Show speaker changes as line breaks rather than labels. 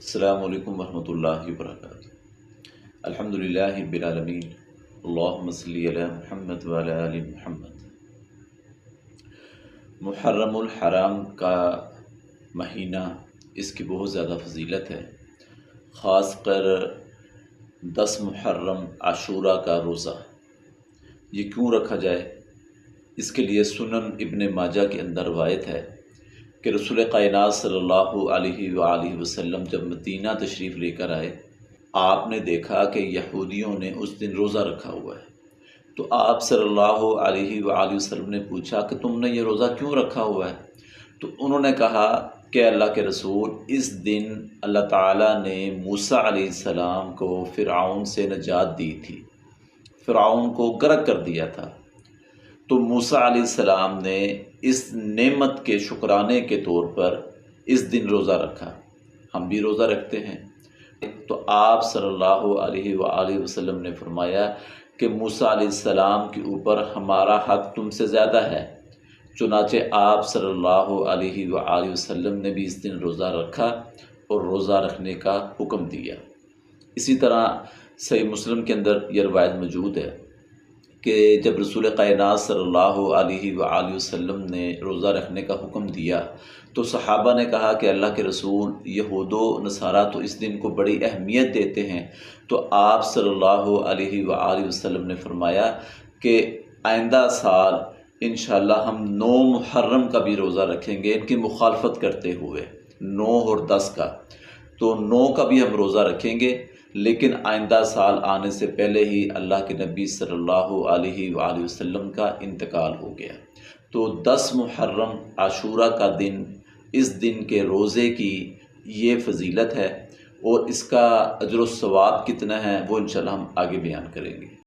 السلام علیکم ورحمۃ اللہ وبرکاتہ۔ الحمدللہ رب العالمین، اللہم صلی علی محمد وعلی آل محمد۔ محرم الحرام کا مہینہ، اس کی بہت زیادہ فضیلت ہے، خاص کر 10 محرم عاشورہ کا روزہ۔ یہ کیوں رکھا جائے؟ اس کے لیے سنن ابن ماجہ کے اندر روایت ہے کہ رسول کائنات صلی اللہ علیہ وآلہ وسلم جب مدینہ تشریف لے کر آئے، آپ نے دیکھا کہ یہودیوں نے اس دن روزہ رکھا ہوا ہے۔ تو آپ صلی اللہ علیہ وآلہ وسلم نے پوچھا کہ تم نے یہ روزہ کیوں رکھا ہوا ہے؟ تو انہوں نے کہا کہ اللہ کے رسول، اس دن اللہ تعالیٰ نے موسیٰ علیہ السلام کو فرعون سے نجات دی تھی، فرعون کو غرق کر دیا تھا۔ تو موسیٰ علیہ السلام نے اس نعمت کے شکرانے کے طور پر اس دن روزہ رکھا۔ ہم بھی روزہ رکھتے ہیں۔ تو آپ صلی اللہ علیہ وآلہ وسلم نے فرمایا کہ موسیٰ علیہ السلام کے اوپر ہمارا حق تم سے زیادہ ہے، چنانچہ آپ صلی اللہ علیہ وآلہ وسلم نے بھی اس دن روزہ رکھا اور روزہ رکھنے کا حکم دیا۔ اسی طرح صحیح مسلم کے اندر یہ روایت موجود ہے کہ جب رسول کائنات صلی اللہ علیہ وآلہ وسلم نے روزہ رکھنے کا حکم دیا تو صحابہ نے کہا کہ اللہ کے رسول، یہود و نصارہ تو اس دن کو بڑی اہمیت دیتے ہیں۔ تو آپ صلی اللہ علیہ وآلہ وسلم نے فرمایا کہ آئندہ سال انشاءاللہ ہم 9 محرم کا بھی روزہ رکھیں گے، ان کی مخالفت کرتے ہوئے 9 اور 10 کا۔ تو 9 کا بھی ہم روزہ رکھیں گے، لیکن آئندہ سال آنے سے پہلے ہی اللہ کے نبی صلی اللہ علیہ وآلہ وسلم کا انتقال ہو گیا۔ تو 10 محرم عاشورہ کا دن، اس دن کے روزے کی یہ فضیلت ہے، اور اس کا اجر و ثواب کتنا ہے وہ انشاءاللہ ہم آگے بیان کریں گے۔